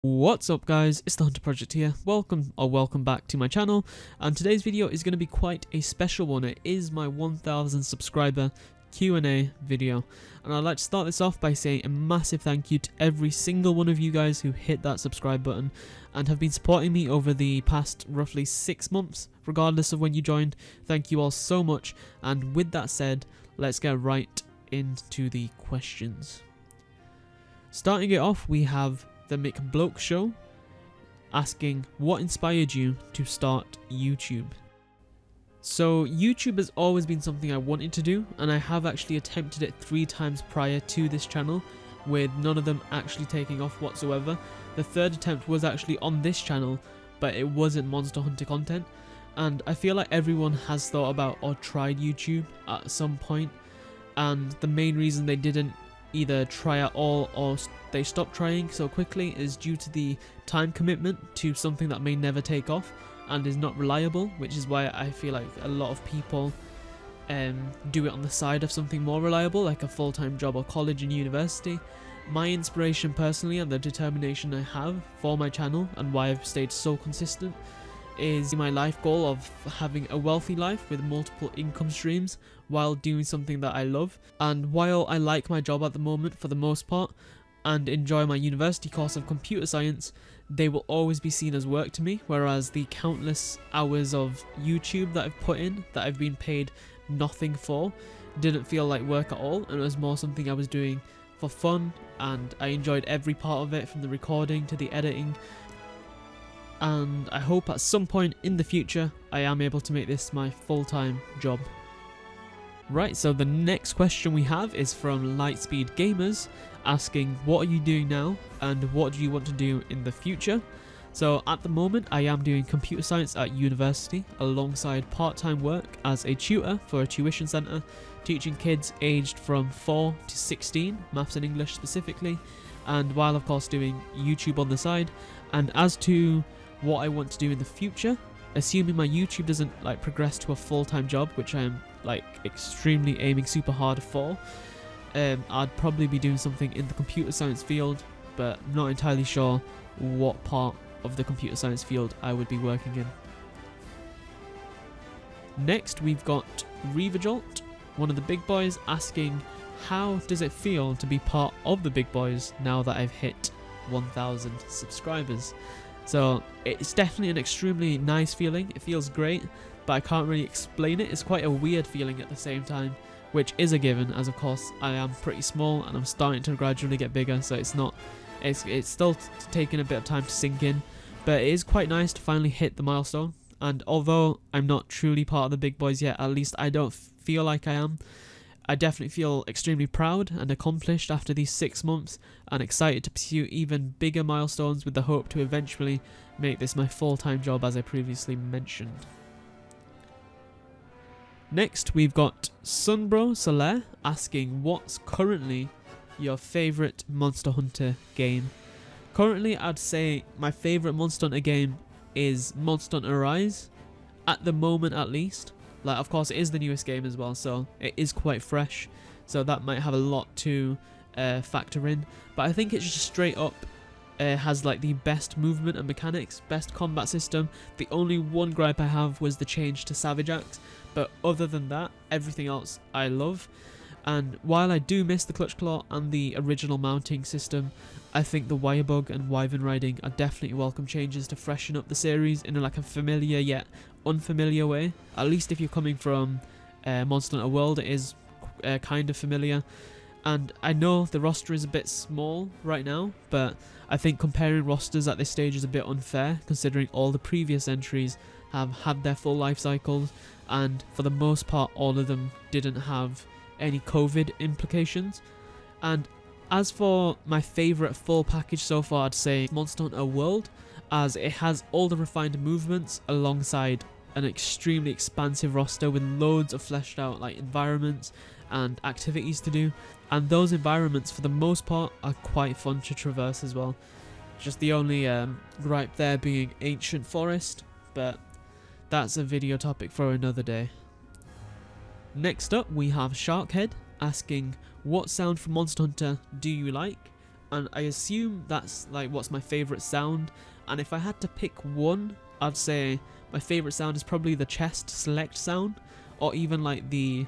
What's up guys, it's TheHunterProject here. Welcome back to my channel, and today's video is going to be quite a special one. It is my 1000 subscriber Q&A video, and I'd like to start this off by saying a massive thank you to every single one of you guys who hit that subscribe button and have been supporting me over the past roughly 6 months, regardless of when you joined. Thank you all so much, and with that said, let's get right into the questions. Starting it off, we have the McBloke Show asking, what inspired you to start YouTube? So YouTube has always been something I wanted to do, and I have actually attempted it 3 times prior to this channel, with none of them actually taking off whatsoever. The third attempt was actually on this channel, but it wasn't Monster Hunter content, and I feel like everyone has thought about or tried YouTube at some point, and the main reason they didn't either try at all or they stopped trying so quickly is due to the time commitment to something that may never take off and is not reliable, which is why I feel like a lot of people do it on the side of something more reliable, like a full-time job or college and university. My inspiration personally, and the determination I have for my channel and why I've stayed so consistent, is my life goal of having a wealthy life with multiple income streams while doing something that I love. And while I like my job at the moment for the most part and enjoy my university course of computer science, they will always be seen as work to me, whereas the countless hours of YouTube that I've put in that I've been paid nothing for didn't feel like work at all, and it was more something I was doing for fun, and I enjoyed every part of it, from the recording to the editing. And I hope at some point in the future I am able to make this my full-time job. Right, so the next question we have is from Lightspeed Gamers asking, what are you doing now and what do you want to do in the future? So at the moment I am doing computer science at university alongside part-time work as a tutor for a tuition centre, teaching kids aged from 4 to 16, maths and English specifically, and while of course doing YouTube on the side. And as to what I want to do in the future, assuming my YouTube doesn't progress to a full-time job, which I am extremely aiming super hard for, I'd probably be doing something in the computer science field, but I'm not entirely sure what part of the computer science field I would be working in. Next we've got Revajolt, one of the big boys, asking, how does it feel to be part of the big boys now that I've hit 1000 subscribers? So it's definitely an extremely nice feeling. It feels great, but I can't really explain it. It's quite a weird feeling at the same time, which is a given, as of course I am pretty small and I'm starting to gradually get bigger, so it's still taking a bit of time to sink in, but it is quite nice to finally hit the milestone. And although I'm not truly part of the big boys yet, at least I don't feel like I am, I definitely feel extremely proud and accomplished after these 6 months, and excited to pursue even bigger milestones with the hope to eventually make this my full-time job, as I previously mentioned. Next we've got Sunbro Soler asking, what's currently your favourite Monster Hunter game? Currently I'd say my favourite Monster Hunter game is Monster Hunter Rise, at the moment at least. Of course it is the newest game as well, so it is quite fresh, so that might have a lot to factor in, but I think it just straight up has the best movement and mechanics, best combat system. The only one gripe I have was the change to Savage Axe, but other than that, everything else I love. And while I do miss the Clutch Claw and the original mounting system, I think the Wirebug and Wyvern riding are definitely welcome changes to freshen up the series in a familiar yet unfamiliar way. At least if you're coming from Monster Hunter World, it is kind of familiar. And I know the roster is a bit small right now, but I think comparing rosters at this stage is a bit unfair, considering all the previous entries have had their full life cycles, and for the most part all of them didn't have any COVID implications. And as for my favourite full package so far, I'd say Monster Hunter World, as it has all the refined movements alongside an extremely expansive roster with loads of fleshed out environments and activities to do, and those environments for the most part are quite fun to traverse as well. Just the only gripe there being Ancient Forest, but that's a video topic for another day. Next up we have Sharkhead asking, what sound from Monster Hunter do you like and I assume that's like what's my favourite sound. And if I had to pick one, I'd say my favourite sound is probably the chest select sound, or even like the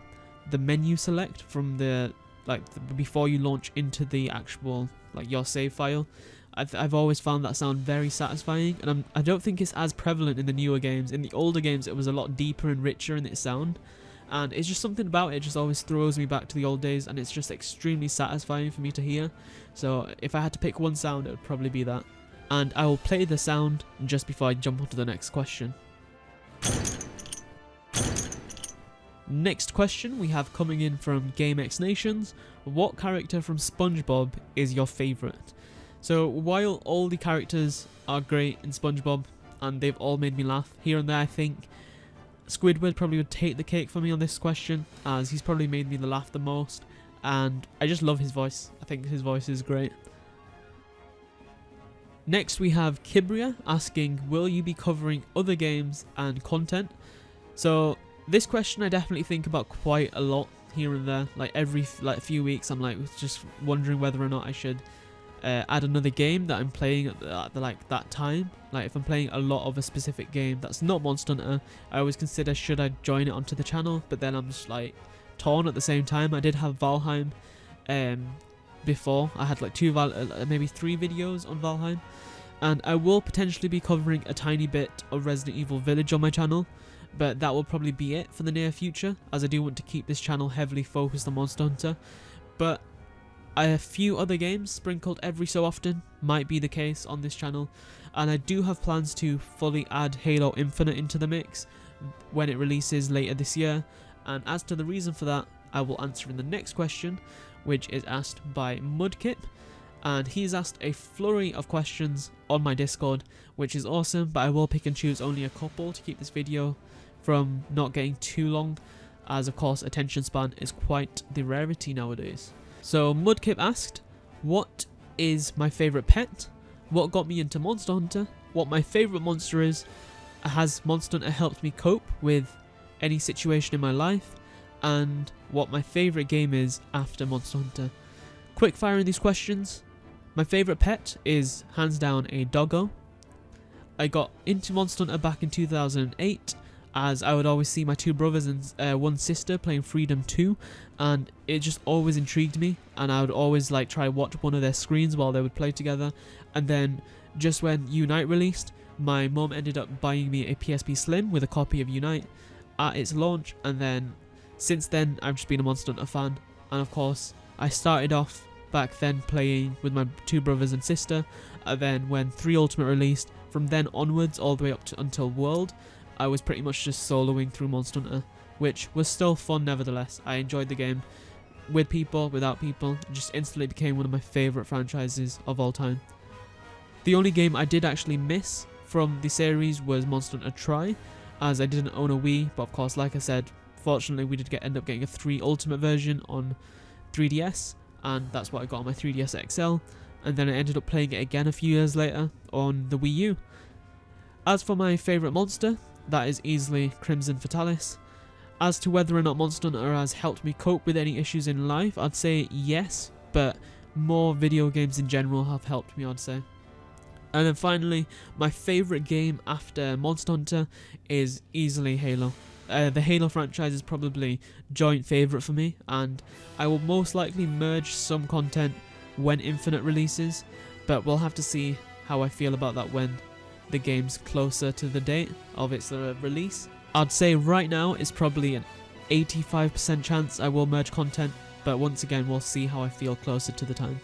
menu select from before you launch into the actual like your save file. I've always found that sound very satisfying, and I don't think it's as prevalent in the newer games. In the older games, it was a lot deeper and richer in its sound, and it's just something about it just always throws me back to the old days, and it's just extremely satisfying for me to hear. So if I had to pick one sound, it would probably be that. And I will play the sound just before I jump on to the next question. Next question we have coming in from GameX Nations. What character from SpongeBob is your favourite? So while all the characters are great in SpongeBob and they've all made me laugh here and there, I think Squidward probably would take the cake for me on this question, as he's probably made me laugh the most, and I just love his voice. I think his voice is great. Next we have Kibria asking, will you be covering other games and content? So this question I definitely think about quite a lot here and there. Like every few weeks I'm like just wondering whether or not I should add another game that I'm playing at that time. Like if I'm playing a lot of a specific game that's not Monster Hunter, I always consider should I join it onto the channel, but then I'm just like torn at the same time. I did have Valheim before. I had like maybe 3 videos on Valheim, and I will potentially be covering a tiny bit of Resident Evil Village on my channel, but that will probably be it for the near future, as I do want to keep this channel heavily focused on Monster Hunter. But a few other games sprinkled every so often might be the case on this channel, and I do have plans to fully add Halo Infinite into the mix when it releases later this year. And as to the reason for that, I will answer in the next question, which is asked by Mudkip, and he's asked a flurry of questions on my Discord, which is awesome, but I will pick and choose only a couple to keep this video from not getting too long, as of course attention span is quite the rarity nowadays. So Mudkip asked, what is my favourite pet? What got me into Monster Hunter? What my favourite monster is? Has Monster Hunter helped me cope with any situation in my life? And what my favourite game is after Monster Hunter. Quick firing these questions. My favourite pet is hands down a doggo. I got into Monster Hunter back in 2008, as I would always see my 2 brothers and 1 sister playing Freedom 2, and it just always intrigued me, and I would always like try watch one of their screens while they would play together. And then just when Unite released, my mum ended up buying me a PSP Slim with a copy of Unite at its launch, and then since then I've just been a Monster Hunter fan. And of course I started off back then playing with my 2 brothers and sister, and then when 3 Ultimate released, from then onwards all the way up to until World, I was pretty much just soloing through Monster Hunter, which was still fun nevertheless. I enjoyed the game with people, without people. It just instantly became one of my favourite franchises of all time. The only game I did actually miss from the series was Monster Hunter Tri, as I didn't own a Wii, but of course, like I said, fortunately we did end up getting a 3 Ultimate version on 3DS, and that's what I got on my 3DS XL, and then I ended up playing it again a few years later on the Wii U. As for my favourite monster, that is easily Crimson Fatalis. As to whether or not Monster Hunter has helped me cope with any issues in life, I'd say yes, but more video games in general have helped me, I'd say. And then finally, my favourite game after Monster Hunter is easily Halo. The Halo franchise is probably joint favourite for me, and I will most likely merge some content when Infinite releases, but we'll have to see how I feel about that when the game's closer to the date of its release. I'd say right now it's probably an 85% chance I will merge content, but once again we'll see how I feel closer to the time.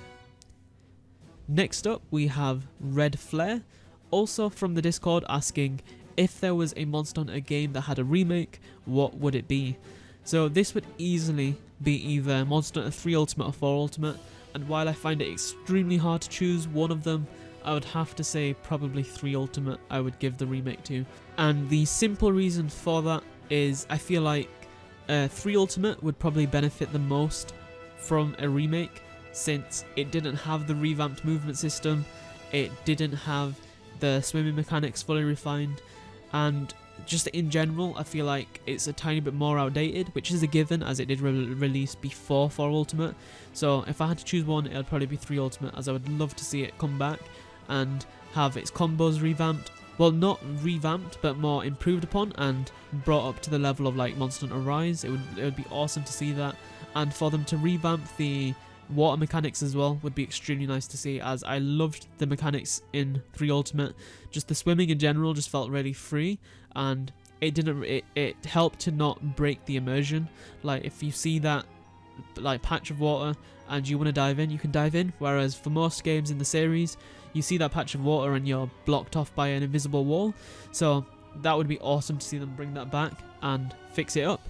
Next up we have Red Flare, also from the Discord, asking if there was a Monster Hunter game that had a remake, what would it be? So this would easily be either Monster Hunter 3 Ultimate or 4 Ultimate, and while I find it extremely hard to choose one of them, I would have to say probably 3 Ultimate I would give the remake to. And the simple reason for that is I feel like 3 Ultimate would probably benefit the most from a remake, since it didn't have the revamped movement system, it didn't have the swimming mechanics fully refined, and just in general, I feel like it's a tiny bit more outdated, which is a given as it did release before 4 Ultimate. So if I had to choose one, it would probably be 3 Ultimate, as I would love to see it come back and have its combos revamped. Well, not revamped, but more improved upon and brought up to the level of like Monster Hunter Rise. It would be awesome to see that, and for them to revamp the water mechanics as well would be extremely nice to see, as I loved the mechanics in 3 Ultimate. Just the swimming in general just felt really free, and it helped to not break the immersion. Like if you see that like patch of water and you want to dive in, you can dive in, whereas for most games in the series you see that patch of water and you're blocked off by an invisible wall. So that would be awesome to see them bring that back and fix it up.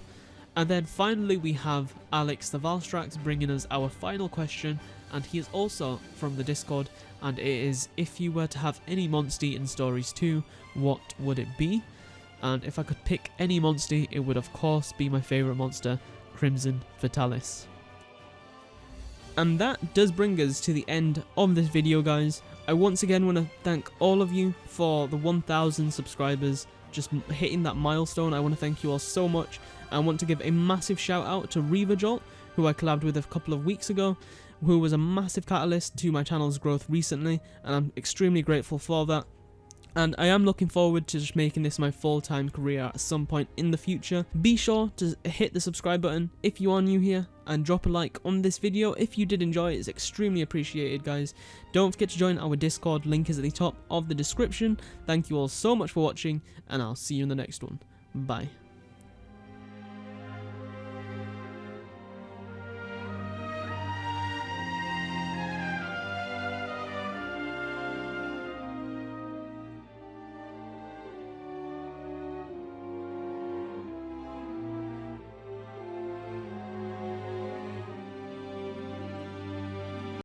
And then finally we have Alex the Valstrax bringing us our final question, and he is also from the Discord, and it is, if you were to have any Monstie in Stories 2, what would it be? And if I could pick any Monstie, it would of course be my favourite monster, Crimson Fatalis. And that does bring us to the end of this video, guys. I once again want to thank all of you for the 1,000 subscribers, just hitting that milestone. I want to thank you all so much. I want to give a massive shout out to Revajolt, who I collabed with a couple of weeks ago, who was a massive catalyst to my channel's growth recently, and I'm extremely grateful for that. And I am looking forward to just making this my full-time career at some point in the future. Be sure to hit the subscribe button if you are new here, and drop a like on this video if you did enjoy it. It's extremely appreciated, guys. Don't forget to join our Discord, link is at the top of the description. Thank you all so much for watching, and I'll see you in the next one. Bye.